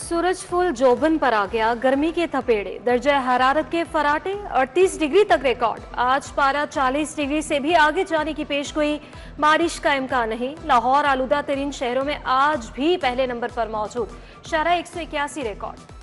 सूरजफुल जोबन पर आ गया गर्मी के थपेड़े, दर्जा हरारत के फराटे 38 डिग्री तक रिकॉर्ड। आज पारा 40 डिग्री से भी आगे जाने की पेशगोई, बारिश का इम्कान नहीं। लाहौर आलूदा तरीन शहरों में आज भी पहले नंबर पर मौजूद, शरह 181 रिकॉर्ड।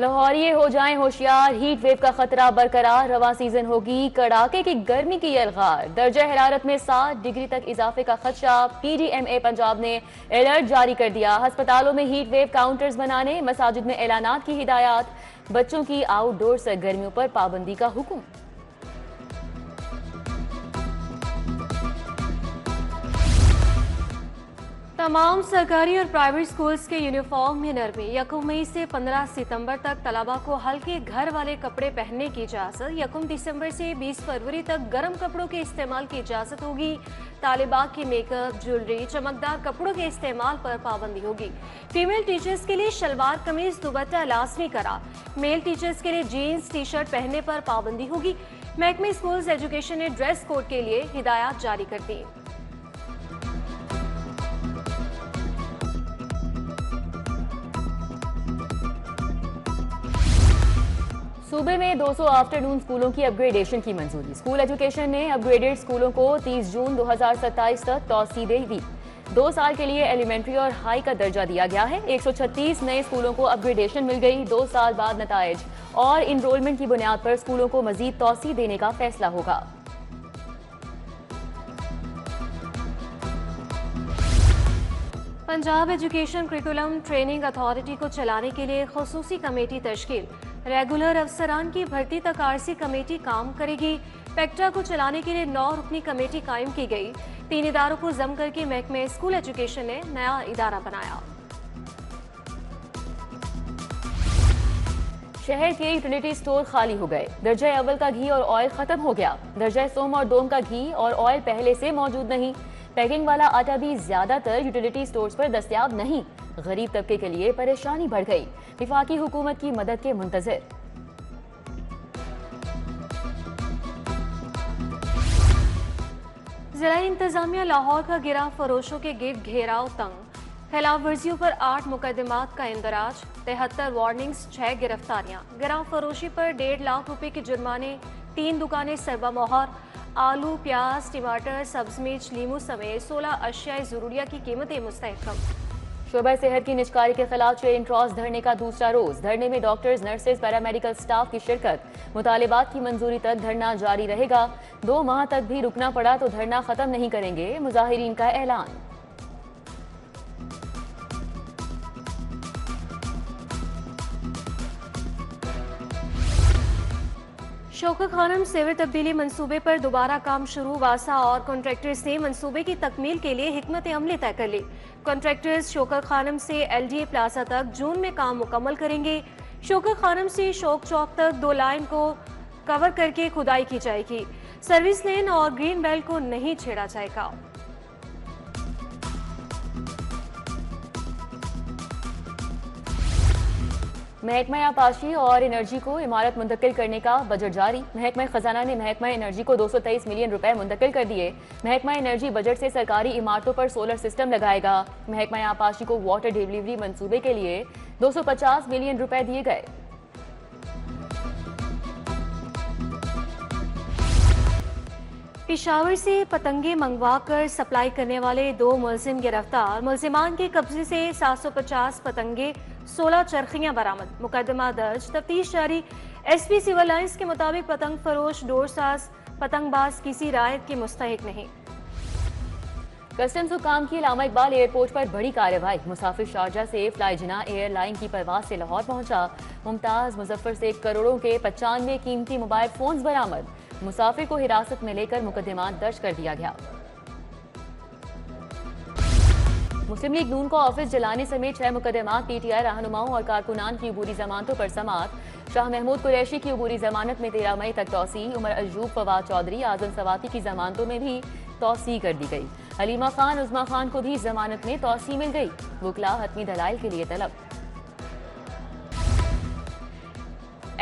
लाहौरिये हो जाएं होशियार, हीट वेव का खतरा बरकरार। रवा सीजन होगी कड़ाके की गर्मी की यलगार। दर्जा हरारत में 7 डिग्री तक इजाफे का खदशा। PDMA पंजाब ने अलर्ट जारी कर दिया। अस्पतालों में हीट वेव काउंटर्स बनाने, मसाजिद में ऐलानात की हिदायत। बच्चों की आउटडोर सरगर्मियों पर पाबंदी का हुक्म। तमाम सरकारी और प्राइवेट स्कूल्स के यूनिफॉर्म में नरमी। 1 मई से 15 सितंबर तक तलबा को हल्के घर वाले कपड़े पहनने की इजाज़त। 1 दिसंबर से 20 फरवरी तक गर्म कपड़ों के इस्तेमाल की इजाज़त होगी। तालिबात की मेकअप, ज्वेलरी, चमकदार कपड़ों के इस्तेमाल पर पाबंदी होगी। फीमेल टीचर्स के लिए शलवार कमीज दुपट्टा लाजमी करार। मेल टीचर्स के लिए जीन्स टी शर्ट पहनने पर पाबंदी होगी। महकमे स्कूल्स एजुकेशन ने ड्रेस कोड के लिए हिदायत जारी कर दी। सूबे में 200 आफ्टरनून स्कूलों की अपग्रेडेशन की मंजूरी। स्कूल एजुकेशन ने अपग्रेडेड स्कूलों को 30 जून 2027 तक तौसीह दे दी। 2 साल के लिए एलिमेंट्री और हाई का दर्जा दिया गया है। 136 नए स्कूलों को अपग्रेडेशन मिल गई। 2 साल बाद नताइज और इनरोलमेंट की बुनियाद पर स्कूलों को मजीद तौसीह देने का फैसला होगा। Punjab education curriculum training authority को चलाने के लिए खसूसी कमेटी तश्कील। रेगुलर अफसरान की भर्ती तक आरसी कमेटी काम करेगी। पेक्टा को चलाने के लिए 9 रुकनी कमेटी कायम की गई। 3 इदारों को जम करके महकमे स्कूल एजुकेशन ने नया इदारा बनाया। शहर के यूटिलिटी स्टोर खाली हो गए। दर्जा अव्वल का घी और ऑयल खत्म हो गया। दर्जा सोम और दोम का घी और ऑयल पहले से मौजूद नहीं। पैकिंग वाला आटा भी ज्यादातर यूटिलिटी स्टोर्स पर दस्तयाब नहीं। गरीब तबके के लिए परेशानी बढ़ गई। विफाकी हुकूमत की मदद के मुंतजिर। जिला इंतजामिया लाहौर का गिरा फरोशों के गिर्द घेराव तंग। खिलाफ वर्जियों पर 8 मुकदमात का इंदराज। 73 वार्निंग्स, 6 गिरफ्तारियां। गिराव फरोशी पर 1.5 लाख रुपए के जुर्माने। 3 दुकानें सरबा मोहर। आलू, प्याज, टमाटर, सब्ज मिर्च, लीमू समेत 16 अशियाए जरूरिया की कीमतें मुस्तहकम। शोबा सेहत की निजकारी के खिलाफ चेयरिंग क्रॉस धरने का दूसरा रोज। धरने में डॉक्टर्स, नर्सेज, पैरामेडिकल स्टाफ की शिरकत। मुतालिबात की मंजूरी तक धरना जारी रहेगा। 2 माह तक भी रुकना पड़ा तो धरना खत्म नहीं करेंगे, मुजाहिरीन का ऐलान। शौकत खानम सिविल तब्दीली मंसूबे पर दोबारा काम शुरू। वासा और कॉन्ट्रैक्टर्स ने मंसूबे की तकमील के लिए हिकमत अमली तय कर ली। कॉन्ट्रैक्टर्स शौकत खानम से LDA प्लाजा तक जून में काम मुकम्मल करेंगे। शौकत खानम से शौक चौक तक 2 लाइन को कवर करके खुदाई की जाएगी। सर्विस लेन और ग्रीन बेल्ट को नहीं छेड़ा जाएगा। महकमा आपाशी और एनर्जी को इमारत मुंतकिल करने का बजट जारी। महकमा खजाना ने महकमा एनर्जी को 223 मिलियन रुपए मुंतकिल कर दिए। महकमा एनर्जी बजट से सरकारी इमारतों पर सोलर सिस्टम लगाएगा। महकमा आपाशी को वाटर डिलीवरी मंसूबे के लिए 250 मिलियन रुपए दिए गए। पेशावर से पतंगे मंगवा कर सप्लाई करने वाले 2 मुलजिम गिरफ्तार। मुलजिमान के कब्जे से 750 पतंगे, 16 चरखियां बरामद। मुकदमा दर्ज, तफ्तीश जारी। SP सिविल लाइंस के मुताबिक पतंग फरोश, डोरसाज, पतंगबाज किसी रायत के मुस्तहिक नहीं। कस्टम्स हुकाम की इलामा इकबाल एयरपोर्ट पर बड़ी कार्रवाई। मुसाफिर शारजा से फ्लाई जिना एयरलाइन की परवाज से लाहौर पहुंचा। मुमताज मुजफ्फर से करोड़ों के 95 कीमती मोबाइल फोन्स बरामद। मुसाफिर को हिरासत में लेकर मुकदमा दर्ज कर दिया गया। मुस्लिम लीग नून का ऑफिस जलाने समेत 6 मुकदमात। PTI रहनुमाओं और कारकुनान की अबूरी जमानतों पर समाअत। शाह महमूद कुरैशी की अबूरी जमानत में 13 मई तक तौसीह। उमर अयूब, फवाद चौधरी, आजम सवाती की जमानतों में भी तौसीह कर दी गई। हलीमा खान, उज़मा खान को भी जमानत में तौसीह मिल गई। वकला हतमी दलाइल के लिए तलब।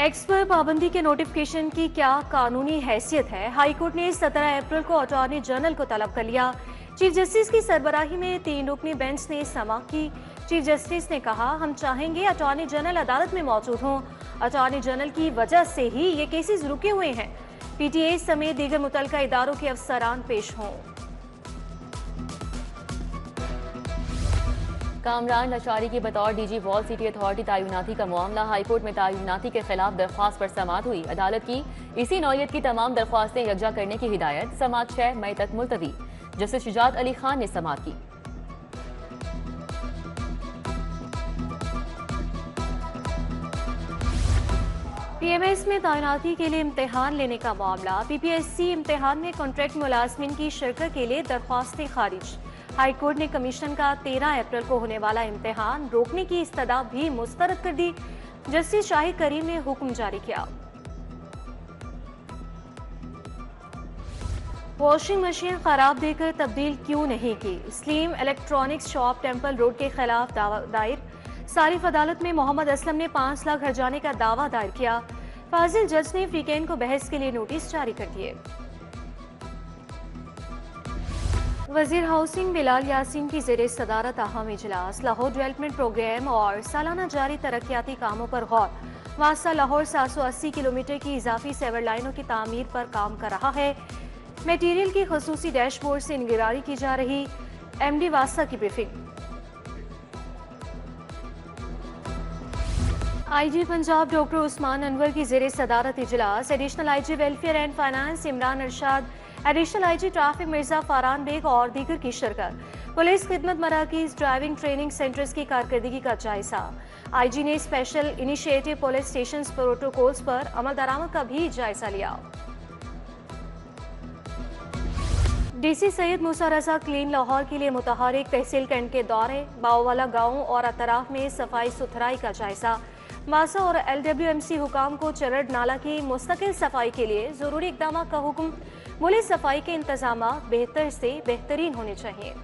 एक्स पर पाबंदी के नोटिफिकेशन की क्या कानूनी हैसियत है? हाईकोर्ट ने 17 अप्रैल को अटॉर्नी जनरल को तलब कर लिया। चीफ जस्टिस की सरबराही में 3 रुकनी बेंच ने समाअत की। चीफ जस्टिस ने कहा, हम चाहेंगे अटॉर्नी जनरल अदालत में मौजूद हों। अटॉर्नी जनरल की वजह से ही ये केसेस रुके हुए हैं। पीटीए समेत दीगर मुतल्लिका इदारों के अफसरान पेश हों। कामरान लशारी की बतौर डीजी वॉल सिटी अथॉरिटी तैनाती का मामला हाईकोर्ट में तैनाती के खिलाफ दरख्वास्त पर समाअत हुई। अदालत की इसी नौयत की तमाम दरख्वास्तें यकजा करने की हिदायत। समाअत 6 मई तक मुलतवी। जस्टिस शुजात अली खान ने समाअत की। पीएमएस में तैनाती के लिए इम्तिहान लेने का मामला। पीपीएससी इम्तिहान में कॉन्ट्रैक्ट मुलाजमिन की शिरकत के लिए दरख्वास्तें खारिज। हाईकोर्ट ने कमीशन का 13 अप्रैल को होने वाला इम्तिहान रोकने की इस्तदा भी मुस्तरद कर दी। जस्टिस शाहिद करीम ने हुक्म जारी किया। वॉशिंग मशीन खराब देकर तब्दील क्यों नहीं की? Slim electronics shop temple road के खिलाफ दावा दायर। सारिफ अदालत में मोहम्मद असलम ने 5 लाख हर्जाने का दावा दायर किया। फाजिल जज ने वीकेंड को बहस के लिए नोटिस जारी कर दिए। वजीर हाउसिंग बिलाल यासीन की ज़ेरे सदारत अहम इजलास। लाहौर डेवलपमेंट प्रोग्राम और सालाना जारी तरक्याती कामों पर गौर। वास्ता लाहौर 780 किलोमीटर की इजाफी सेवर लाइनों की तामीर पर काम कर रहा है। मटीरियल की खसूसी डैशबोर्ड से निगरानी की जा रही। एमडी वास्ता की briefing. IG Punjab doctor Usman Anwar की ज़ेरे सदारत इजलास। Additional IG welfare and finance Imran Arshad, additional IG traffic Mirza Faran Baig और दीगर की शिरकत। पुलिस खिदमत मराकीज ड्राइविंग ट्रेनिंग सेंटर्स की कारकर्दगी का जायजा। आईजी ने special initiative police station protocols पर अमल दरामद का भी जायजा लिया। डीसी सैयद मूसा रजा क्लीन लाहौर के लिए मुतहरिक। तहसील कैंट के दौरे। बाओवाला गाँव और अतराफ में सफाई सुथराई का जायजा। मासा और LWMC हुकाम को चरड़ नाला की मुस्तकिल सफाई के लिए जरूरी इकदाम का हुक्म। मुल्क सफाई के इंतजाम बेहतर से बेहतरीन होने चाहिए।